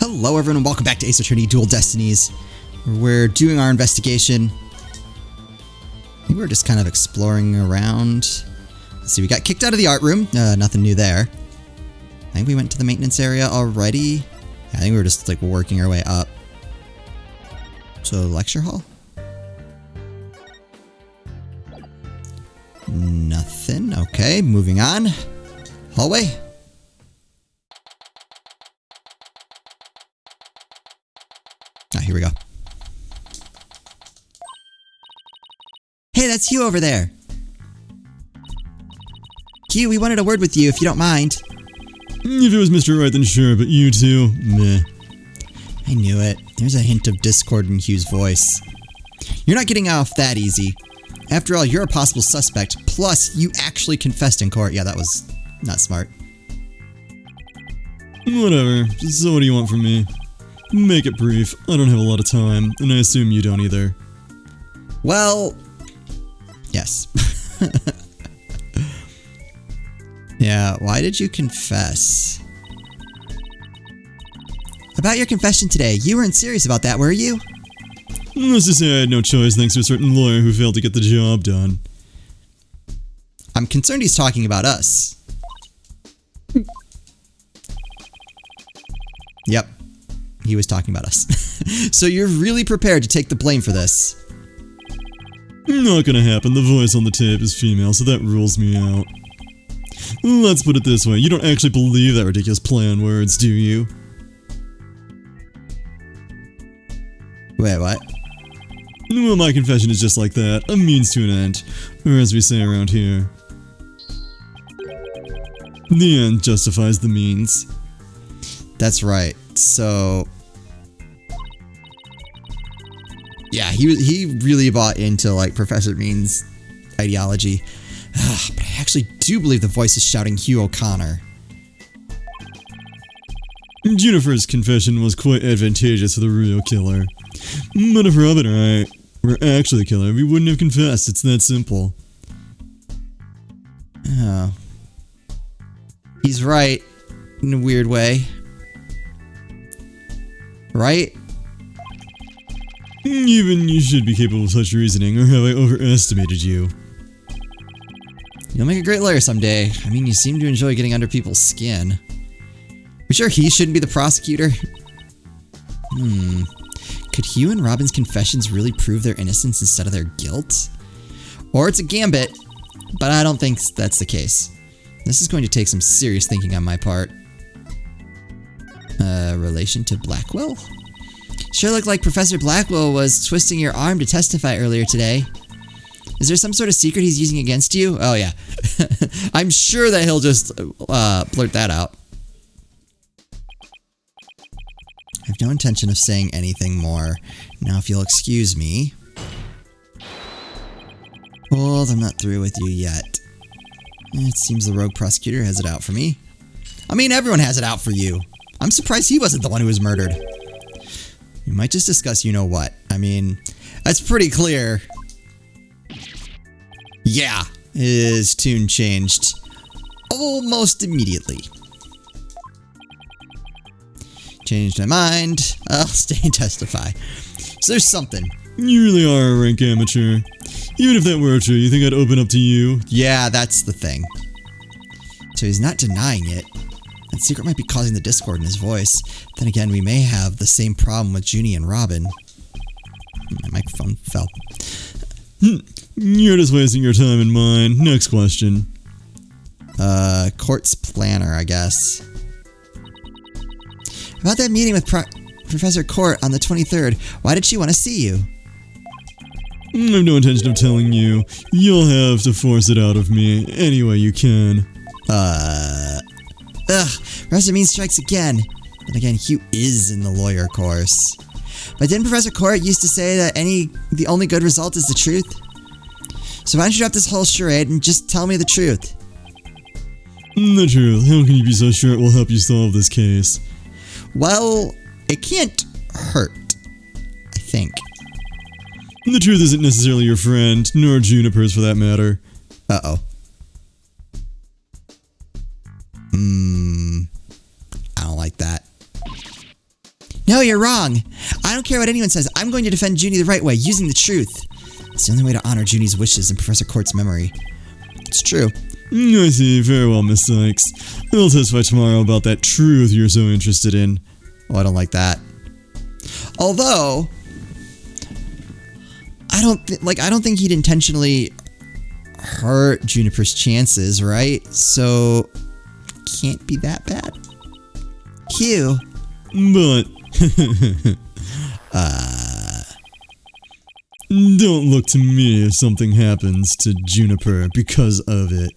Hello everyone and welcome back to Ace Attorney Dual Destinies. We're doing our investigation. I think we're just kind of exploring around. Let's see, we got kicked out of the art room. Nothing new there. I think we went to the maintenance area already. I think we were just like working our way up. So lecture hall? Nothing. Okay, moving on. Hallway. Here we go. Hey, that's Hugh over there. Hugh, we wanted a word with you, if you don't mind. If it was Mr. Wright, then sure, but you two, meh. I knew it. There's a hint of discord in Hugh's voice. You're not getting off that easy. After all, you're a possible suspect, plus you actually confessed in court. Yeah, that was not smart. Whatever. So what do you want from me? Make it brief. I don't have a lot of time, and I assume you don't either. Well, yes. Yeah, why did you confess? About your confession today, you weren't serious about that, were you? Let's just say I had no choice thanks to a certain lawyer who failed to get the job done. I'm concerned he's talking about us. Yep. He was talking about us. So you're really prepared to take the blame for this? Not gonna happen. The voice on the tape is female, so that rules me out. Let's put it this way. You don't actually believe that ridiculous play on words, do you? Wait, what? Well, my confession is just like that. A means to an end. Or as we say around here. The end justifies the means. That's right. So... yeah, he really bought into, like, Professor Bean's ideology. But I actually do believe the voice is shouting Hugh O'Connor. Jennifer's confession was quite advantageous for the real killer. But if Rob and I were actually the killer, we wouldn't have confessed. It's that simple. Oh. He's right, in a weird way. Right? Even you should be capable of such reasoning, or have I overestimated you? You'll make a great lawyer someday. I mean, you seem to enjoy getting under people's skin. You sure he shouldn't be the prosecutor? Could Hugh and Robin's confessions really prove their innocence instead of their guilt? Or it's a gambit, but I don't think that's the case. This is going to take some serious thinking on my part. Relation to Blackwell? Sure looked like Professor Blackwell was twisting your arm to testify earlier today. Is there some sort of secret he's using against you? Oh yeah. I'm sure that he'll just blurt that out. I have no intention of saying anything more. Now if you'll excuse me. Well, I'm not through with you yet. It seems the rogue prosecutor has it out for me. I mean, everyone has it out for you. I'm surprised he wasn't the one who was murdered. We might just discuss you-know-what. I mean, that's pretty clear. Yeah, his tune changed almost immediately. Changed my mind. I'll stay and testify. So there's something. You really are a rank amateur. Even if that were true, you think I'd open up to you? Yeah, that's the thing. So he's not denying it. That secret might be causing the discord in his voice. Then again, we may have the same problem with Junie and Robin. My microphone fell. You're just wasting your time and mine. Next question. Court's planner, I guess. About that meeting with Professor Court on the 23rd, why did she want to see you? I have no intention of telling you. You'll have to force it out of me any way you can. Professor Mean strikes again. But again, Hugh is in the lawyer course. But didn't Professor Court used to say that the only good result is the truth? So why don't you drop this whole charade and just tell me the truth? The truth. How can you be so sure it will help you solve this case? Well, it can't hurt, I think. The truth isn't necessarily your friend, nor Juniper's for that matter. Uh-oh. I don't like that. No, you're wrong. I don't care what anyone says. I'm going to defend Junie the right way, using the truth. It's the only way to honor Junie's wishes and Professor Court's memory. It's true. I see. Very well, Miss Sykes. I'll testify tomorrow about that truth you're so interested in. Oh, I don't like that. Although, I don't think he'd intentionally hurt Juniper's chances, right? So, can't be that bad. Q. But... Don't look to me if something happens to Juniper because of it.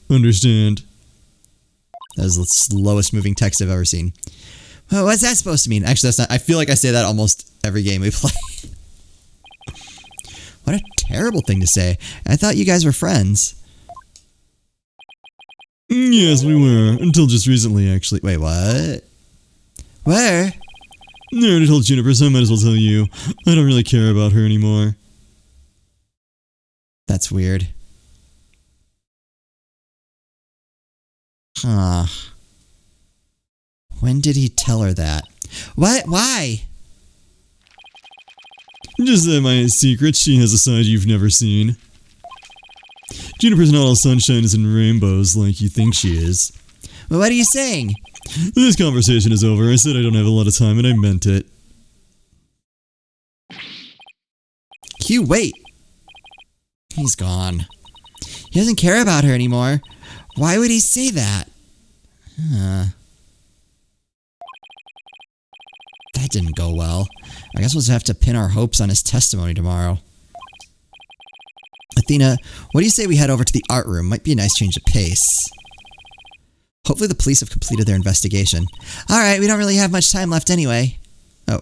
Understand? That was the slowest moving text I've ever seen. Well, what's that supposed to mean? Actually, that's not. I feel like I say that almost every game we play. What a terrible thing to say. I thought you guys were friends. Yes, we were. Until just recently, actually. Wait, what? Where? I already told Juniper, so I might as well tell you. I don't really care about her anymore. That's weird. Huh. When did he tell her that? What? Why? Just that my secret, she has a side you've never seen. Juniper's not all sunshine and rainbows like you think she is. Well, what are you saying? This conversation is over. I said I don't have a lot of time, and I meant it. Q, wait. He's gone. He doesn't care about her anymore. Why would he say that? That didn't go well. I guess we'll just have to pin our hopes on his testimony tomorrow. Athena, what do you say we head over to the art room? Might be a nice change of pace. Hopefully the police have completed their investigation. Alright, we don't really have much time left anyway. Oh.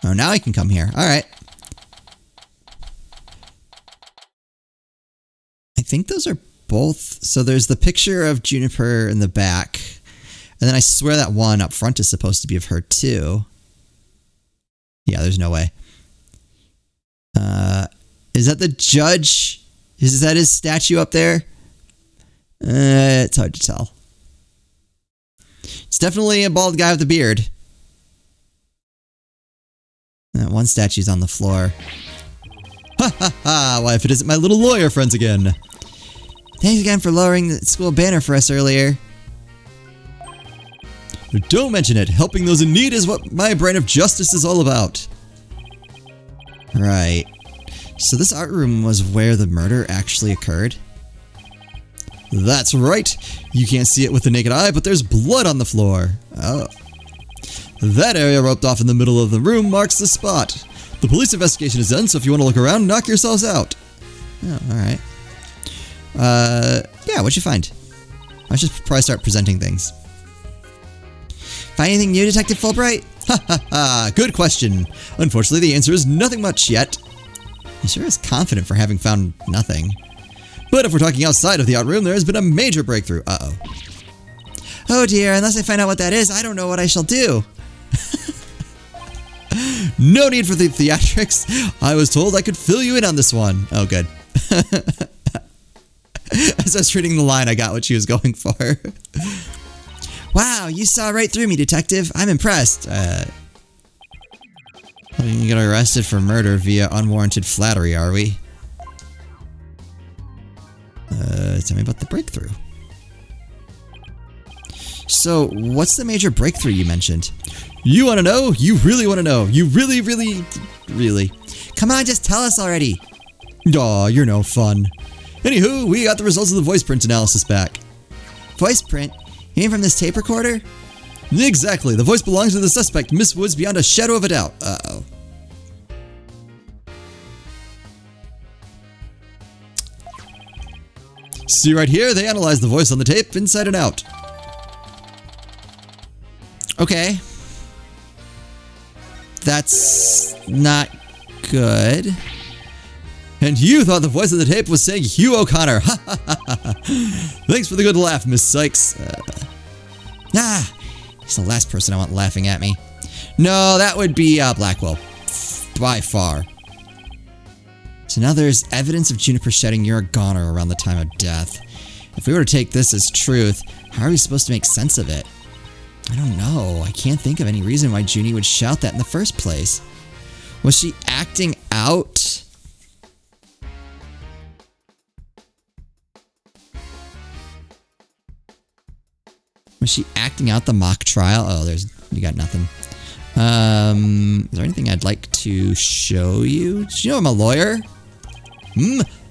Oh, now I can come here. Alright. I think those are both... So there's the picture of Juniper in the back. And then I swear that one up front is supposed to be of her too. Yeah, there's no way. Is that the judge? Is that his statue up there? It's hard to tell. It's definitely a bald guy with a beard. That one statue's on the floor. Ha ha ha! Why, if it isn't my little lawyer friends again. Thanks again for lowering the school banner for us earlier. Don't mention it. Helping those in need is what my brand of justice is all about. Right. So this art room was where the murder actually occurred? That's right. You can't see it with the naked eye, but there's blood on the floor. Oh. That area roped off in the middle of the room marks the spot. The police investigation is done, so if you want to look around, knock yourselves out. Oh, alright. Yeah, what'd you find? I should probably start presenting things. Find anything new, Detective Fulbright? Ha ha ha, good question. Unfortunately, the answer is nothing much yet. He sure is confident for having found nothing. But if we're talking outside of the art room, there has been a major breakthrough. Uh-oh. Oh dear, unless I find out what that is, I don't know what I shall do. No need for the theatrics. I was told I could fill you in on this one. Oh, good. As I was reading the line, I got what she was going for. Wow, you saw right through me, Detective. I'm impressed. We can get arrested for murder via unwarranted flattery, are we? Tell me about the breakthrough. So, what's the major breakthrough you mentioned? You want to know? You really want to know? You really, really, really? Come on, just tell us already. Aw, you're no fun. Anywho, we got the results of the voice print analysis back. Voice print? You mean from this tape recorder? Exactly. The voice belongs to the suspect, Miss Woods, beyond a shadow of a doubt. Uh-oh. See right here, they analyzed the voice on the tape inside and out. Okay. That's not good. And you thought the voice of the tape was saying Hugh O'Connor. Ha ha ha ha. Thanks for the good laugh, Miss Sykes. He's the last person I want laughing at me. No, that would be Blackwell. By far. So now there's evidence of Juniper shedding You're a Goner around the time of death. If we were to take this as truth, how are we supposed to make sense of it? I don't know. I can't think of any reason why Junie would shout that in the first place. Was she acting out? Was she acting out the mock trial? Oh, you got nothing. Is there anything I'd like to show you? Did you know I'm a lawyer?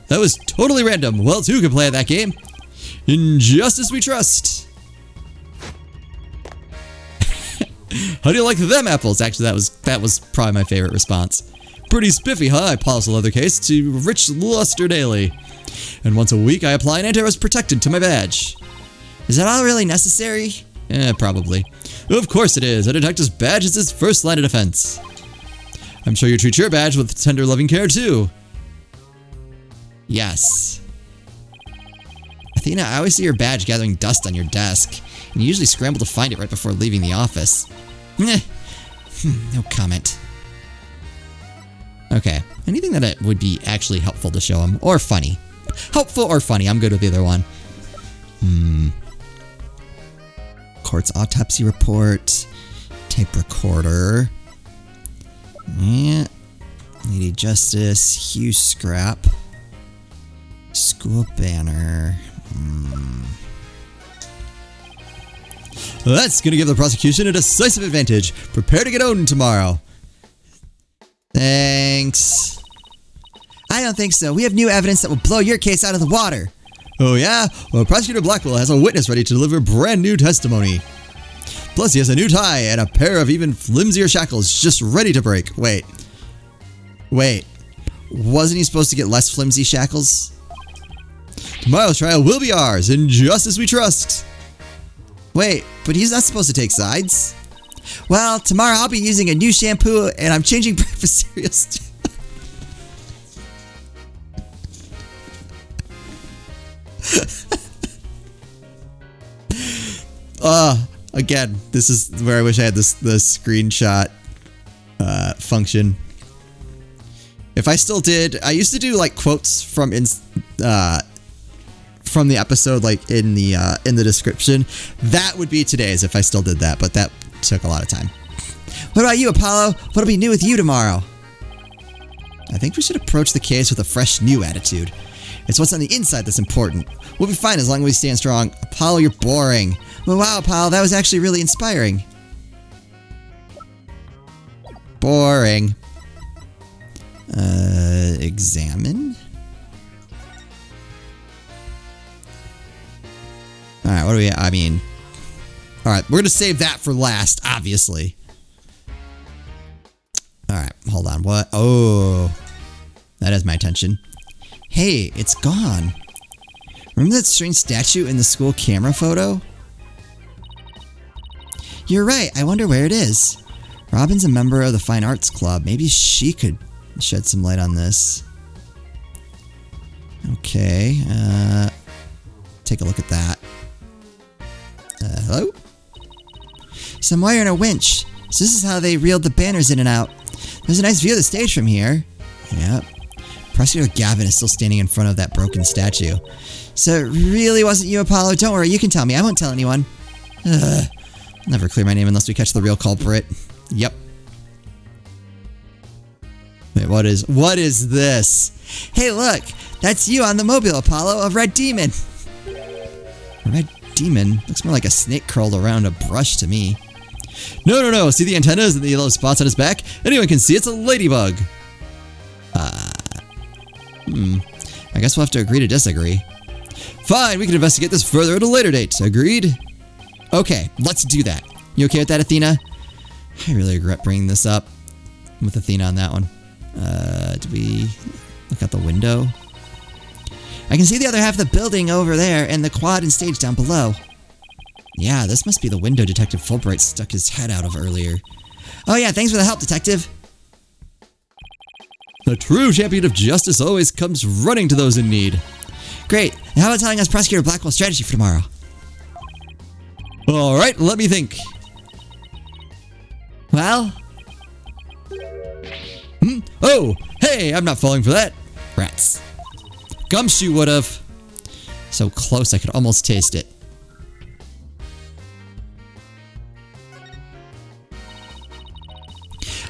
That was totally random. Well, two can play at that game. In justice we trust. How do you like them apples? Actually, that was probably my favorite response. Pretty spiffy, huh? I polish a leather case to rich luster daily. And once a week, I apply an anti-rust protectant to my badge. Is that all really necessary? Probably. Of course it is. A detective's badge is his first line of defense. I'm sure you treat your badge with tender, loving care, too. Yes. Athena, I always see your badge gathering dust on your desk, and you usually scramble to find it right before leaving the office. No comment. Okay. Anything that it would be actually helpful to show him, or funny. Helpful or funny, I'm good with either one. Court's autopsy report. Tape recorder. Yeah. Lady Justice. Hugh Scrap. School banner. That's gonna give the prosecution a decisive advantage. Prepare to get owned tomorrow. Thanks. I don't think so. We have new evidence that will blow your case out of the water. Oh yeah? Well, Prosecutor Blackwell has a witness ready to deliver brand new testimony. Plus, he has a new tie and a pair of even flimsier shackles just ready to break. Wait. Wasn't he supposed to get less flimsy shackles? Tomorrow's trial will be ours. In justice we trust. Wait, but he's not supposed to take sides. Well, tomorrow I'll be using a new shampoo and I'm changing breakfast cereals. Again, this is where I wish I had the screenshot function. If I still did, I used to do like quotes from the episode, like in the description. That would be today's if I still did that, but that took a lot of time. What about you, Apollo? What'll be new with you tomorrow? I think we should approach the case with a fresh, new attitude. It's what's on the inside that's important. We'll be fine as long as we stand strong. Apollo, you're boring. Well, wow, Apollo, that was actually really inspiring. Boring. Examine? Alright, what do we... I mean... Alright, we're gonna save that for last, obviously. Alright, hold on. What? Oh. That has my attention. Hey, it's gone. Remember that strange statue in the school camera photo? You're right. I wonder where it is. Robin's a member of the Fine Arts Club. Maybe she could shed some light on this. Okay. Take a look at that. Hello? Some wire and a winch. So this is how they reeled the banners in and out. There's a nice view of the stage from here. Yep. Prosecutor Gavin is still standing in front of that broken statue. So it really wasn't you, Apollo? Don't worry, you can tell me. I won't tell anyone. I'll never clear my name unless we catch the real culprit. Yep. Wait, what is this? Hey, look! That's you on the mobile, Apollo, of Red Demon. A red demon? Looks more like a snake curled around a brush to me. No. See the antennas and the yellow spots on his back? Anyone can see it's a ladybug. I guess we'll have to agree to disagree. Fine, we can investigate this further at a later date. Agreed? Okay, let's do that. You okay with that, Athena? I really regret bringing this up with Athena on that one. Do we look out the window? I can see the other half of the building over there and the quad and stage down below. Yeah, this must be the window Detective Fulbright stuck his head out of earlier. Oh yeah, thanks for the help, Detective. The true champion of justice always comes running to those in need. Great. And how about telling us Prosecutor Blackwell's strategy for tomorrow? Alright, let me think. Well? Oh! Hey, I'm not falling for that. Rats. Gumshoe would've. So close I could almost taste it.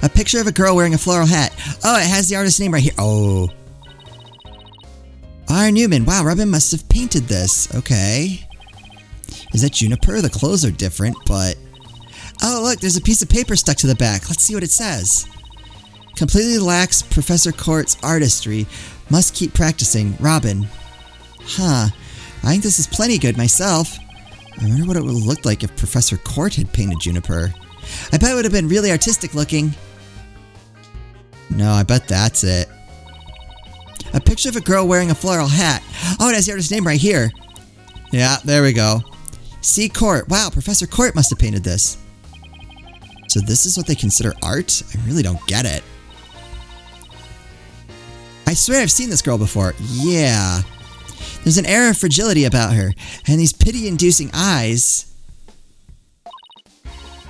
A picture of a girl wearing a floral hat. Oh, it has the artist's name right here. Oh. R. Newman. Wow, Robin must have painted this. Okay. Is that Juniper? The clothes are different, but... Oh, look, there's a piece of paper stuck to the back. Let's see what it says. Completely lacks Professor Court's artistry. Must keep practicing. Robin. Huh. I think this is plenty good myself. I wonder what it would look like if Professor Court had painted Juniper. I bet it would have been really artistic looking. No, I bet that's it. A picture of a girl wearing a floral hat. Oh, it has the artist's name right here. Yeah, there we go. C. Court. Wow, Professor Court must have painted this. So this is what they consider art? I really don't get it. I swear I've seen this girl before. Yeah. There's an air of fragility about her, and these pity-inducing eyes.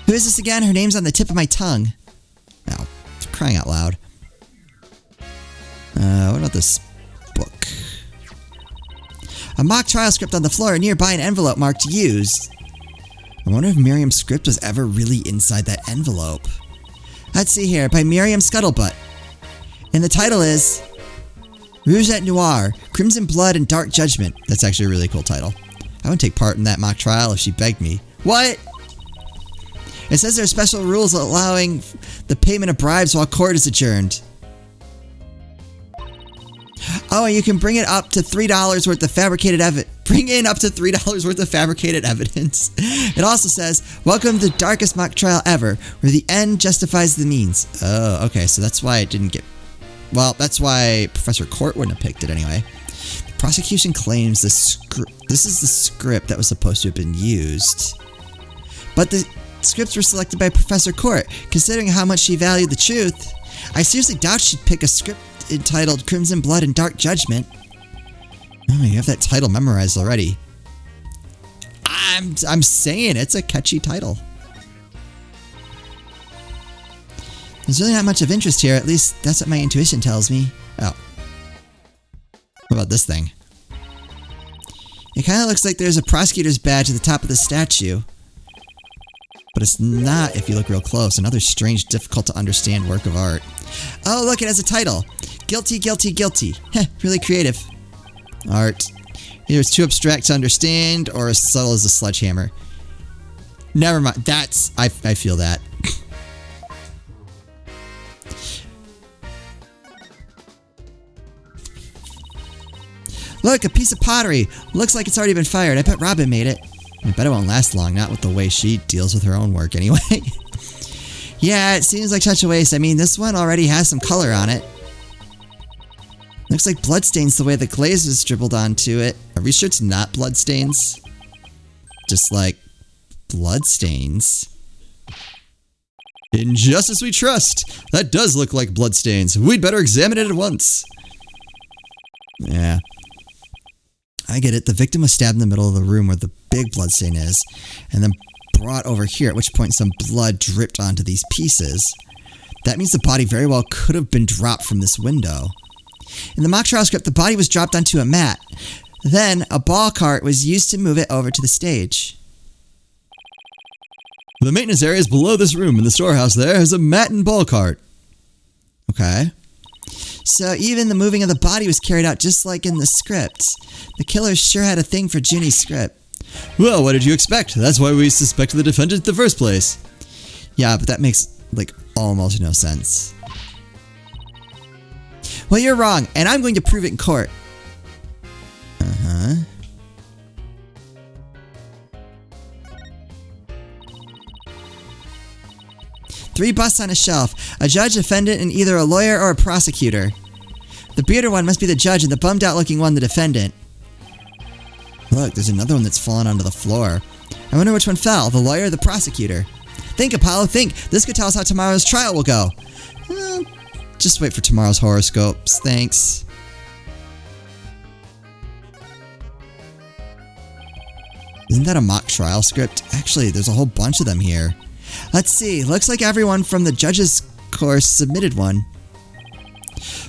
Who is this again? Her name's on the tip of my tongue. Oh, crying out loud. What about this book? A mock trial script on the floor, nearby an envelope marked used. I wonder if Miriam's script was ever really inside that envelope. Let's see here, by Miriam Scuttlebutt. And the title is Rouge et Noir, Crimson Blood and Dark Judgment. That's actually a really cool title. I would take part in that mock trial if she begged me. What? It says there are special rules allowing the payment of bribes while court is adjourned. Oh, and you can bring it up to $3 worth of fabricated evidence. Bring in up to $3 worth of fabricated evidence. It also says, welcome to the darkest mock trial ever, where the end justifies the means. Oh, okay, so that's why it didn't get... Well, that's why Professor Court wouldn't have picked it anyway. The prosecution claims this is the script that was supposed to have been used. But the scripts were selected by Professor Court. Considering how much she valued the truth, I seriously doubt she'd pick a script entitled Crimson Blood and Dark Judgment. Oh, you have that title memorized already. I'm saying it's a catchy title. There's really not much of interest here, at least that's what my intuition tells me. Oh. What about this thing? It kind of looks like there's a prosecutor's badge at the top of the statue. But it's not if you look real close. Another strange, difficult to understand work of art. Oh, look, it has a title. Guilty, Guilty, Guilty. Heh, really creative. Art. Either it's too abstract to understand or as subtle as a sledgehammer. Never mind. That's... I feel that. Look, a piece of pottery. Looks like it's already been fired. I bet Robin made it. I bet it won't last long, not with the way she deals with her own work anyway. Yeah, it seems like such a waste. I mean, this one already has some color on it. Looks like bloodstains the way the glaze was dribbled onto it. Are we sure it's not bloodstains? Just like bloodstains. In justice we trust. That does look like bloodstains. We'd better examine it at once. Yeah. I get it. The victim was stabbed in the middle of the room where the big bloodstain is, and then brought over here, at which point some blood dripped onto these pieces. That means the body very well could have been dropped from this window. In the mock trial script, the body was dropped onto a mat. Then, a ball cart was used to move it over to the stage. The maintenance area is below this room, and the storehouse there has a mat and ball cart. Okay. So even the moving of the body was carried out just like in the script. The killer sure had a thing for Junie's script. Well, what did you expect? That's why we suspected the defendant in the first place. Yeah, but that makes, like, almost no sense. Well, you're wrong, and I'm going to prove it in court. Uh-huh. Three busts on a shelf. A judge, defendant, and either a lawyer or a prosecutor. The bearded one must be the judge, and the bummed-out looking one the defendant. Look, there's another one that's fallen onto the floor. I wonder which one fell, the lawyer or the prosecutor. Think, Apollo, think. This could tell us how tomorrow's trial will go. Just wait for tomorrow's horoscopes. Thanks. Isn't that a mock trial script? Actually, there's a whole bunch of them here. Let's see. Looks like everyone from the judge's course submitted one.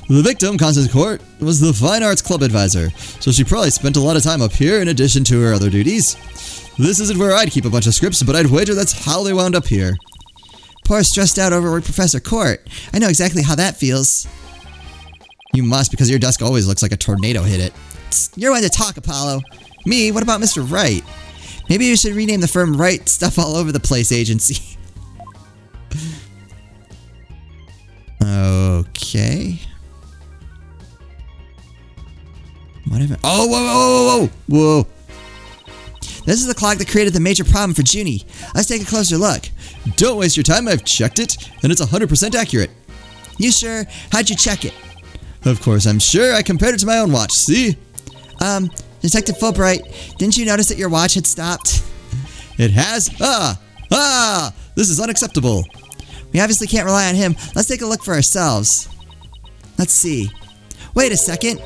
The victim, Constance Court, was the Fine Arts Club advisor, so she probably spent a lot of time up here in addition to her other duties. This isn't where I'd keep a bunch of scripts, but I'd wager that's how they wound up here. Poor stressed out overworked Professor Court. I know exactly how that feels. You must, because your desk always looks like a tornado hit it. You're one to talk, Apollo. Me? What about Mr. Wright? Maybe you should rename the firm Wright Stuff All Over the Place Agency. Okay. Whatever. Oh, whoa, whoa, whoa, whoa, whoa. This is the clock that created the major problem for Junie. Let's take a closer look. Don't waste your time. I've checked it, and it's 100% accurate. You sure? How'd you check it? Of course, I'm sure. I compared it to my own watch. See? Detective Fulbright, didn't you notice that your watch had stopped? It has? This is unacceptable. We obviously can't rely on him. Let's take a look for ourselves. Let's see. Wait a second.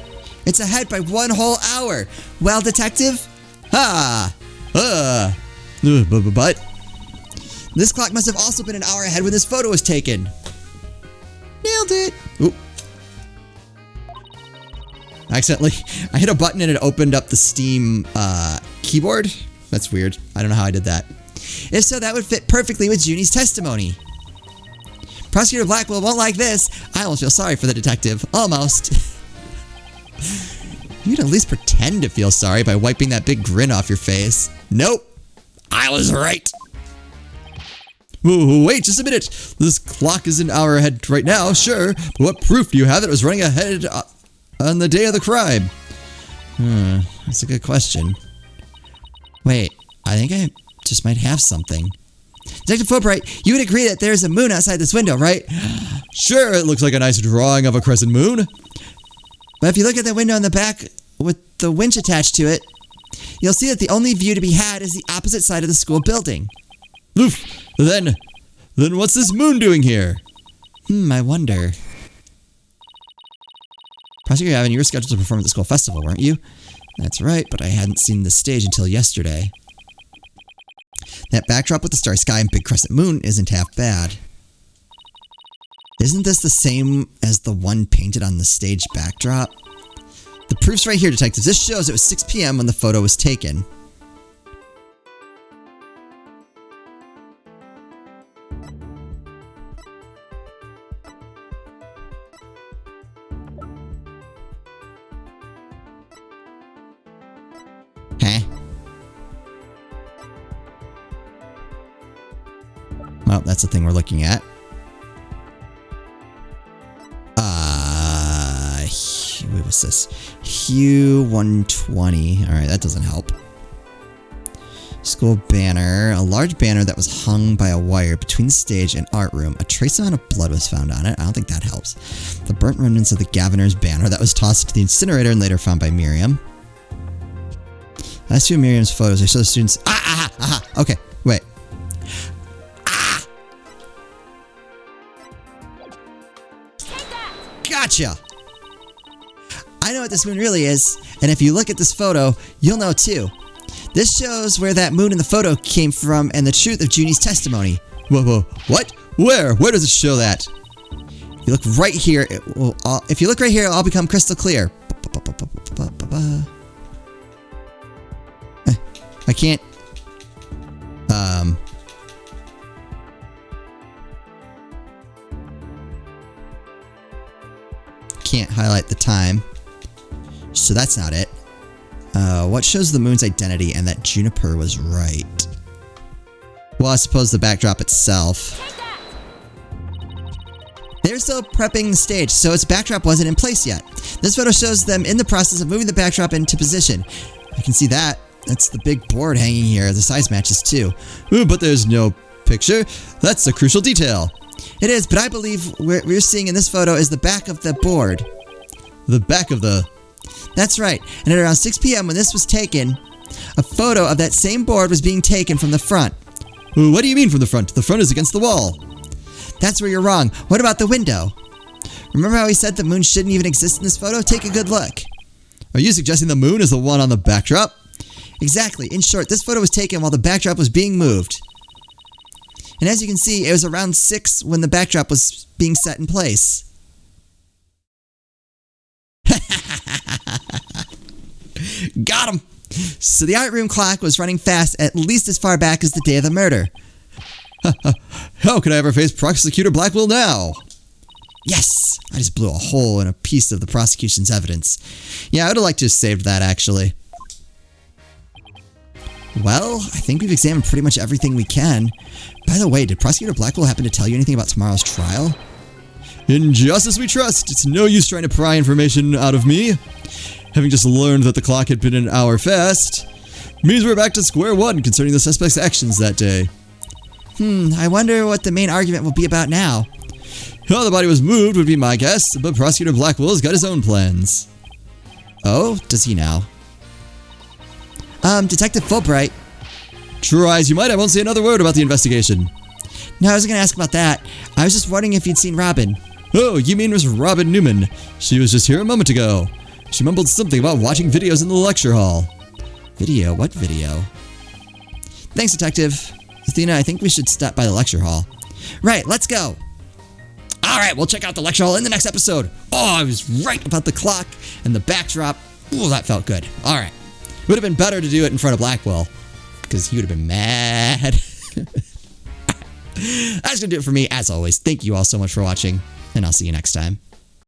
It's ahead by 1 whole hour. Well, Detective? But this clock must have also been an hour ahead when this photo was taken. Nailed it. Oop. Accidentally, I hit a button and it opened up the Steam keyboard. That's weird. I don't know how I did that. If so, that would fit perfectly with Junie's testimony. Prosecutor Blackwell won't like this. I almost feel sorry for the detective. Almost. You'd at least pretend to feel sorry by wiping that big grin off your face. Nope. I was right. Whoa, wait just a minute. This clock is an hour ahead right now, sure. But what proof do you have that it was running ahead on the day of the crime? That's a good question. Wait, I think I just might have something. Detective Fulbright, you would agree that there's a moon outside this window, right? Sure, it looks like a nice drawing of a crescent moon. But if you look at the window in the back with the winch attached to it, you'll see that the only view to be had is the opposite side of the school building. Oof! Then what's this moon doing here? I wonder. Prosecutor Gavin, you were scheduled to perform at the school festival, weren't you? That's right, but I hadn't seen the stage until yesterday. That backdrop with the starry sky and big crescent moon isn't half bad. Isn't this the same as the one painted on the stage backdrop? The proof's right here, detectives. This shows it was 6 p.m. when the photo was taken. Well, that's the thing we're looking at. What was this? Hue 120. Alright, that doesn't help. School banner. A large banner that was hung by a wire between the stage and art room. A trace amount of blood was found on it. I don't think that helps. The burnt remnants of the Governor's banner that was tossed to the incinerator and later found by Miriam. Last few of Miriam's photos. I show the students. Okay, wait. Gotcha! I know what this moon really is, and if you look at this photo, you'll know too. This shows where that moon in the photo came from and the truth of Junie's testimony. Whoa, what? Where? Where does it show that? If you look right here, it'll all become crystal clear. I can't... Can't highlight the time. So that's not it. What shows the moon's identity and that Juniper was right? Well, I suppose the backdrop itself. They're still prepping the stage, so its backdrop wasn't in place yet. This photo shows them in the process of moving the backdrop into position. I can see that. That's the big board hanging here. The size matches too. Ooh, but there's no picture. That's a crucial detail. It is, but I believe what we're seeing in this photo is the back of the board. The back of the... That's right, and at around 6 p.m. when this was taken, a photo of that same board was being taken from the front. What do you mean from the front? The front is against the wall. That's where you're wrong. What about the window? Remember how he said the moon shouldn't even exist in this photo? Take a good look. Are you suggesting the moon is the one on the backdrop? Exactly. In short, this photo was taken while the backdrop was being moved. And as you can see, it was around 6 when the backdrop was being set in place. Got him! So the art room clock was running fast at least as far back as the day of the murder. How could I ever face Prosecutor Blackwell now? Yes! I just blew a hole in a piece of the prosecution's evidence. Yeah, I would have liked to have saved that, actually. Well, I think we've examined pretty much everything we can. By the way, did Prosecutor Blackwell happen to tell you anything about tomorrow's trial? In justice we trust. It's no use trying to pry information out of me. Having just learned that the clock had been an hour fast, means we're back to square one concerning the suspect's actions that day. I wonder what the main argument will be about now. How the body was moved would be my guess, but Prosecutor Blackwell's got his own plans. Oh, does he now? Detective Fulbright. Try as you might, I won't say another word about the investigation. No, I wasn't going to ask about that. I was just wondering if you'd seen Robin. Oh, you mean Miss Robin Newman. She was just here a moment ago. She mumbled something about watching videos in the lecture hall. Video? What video? Thanks, Detective. Athena, I think we should stop by the lecture hall. Right, let's go. All right, we'll check out the lecture hall in the next episode. Oh, I was right about the clock and the backdrop. Ooh, that felt good. All right. Would have been better to do it in front of Blackwell, because he would have been mad. That's going to do it for me, as always. Thank you all so much for watching, and I'll see you next time.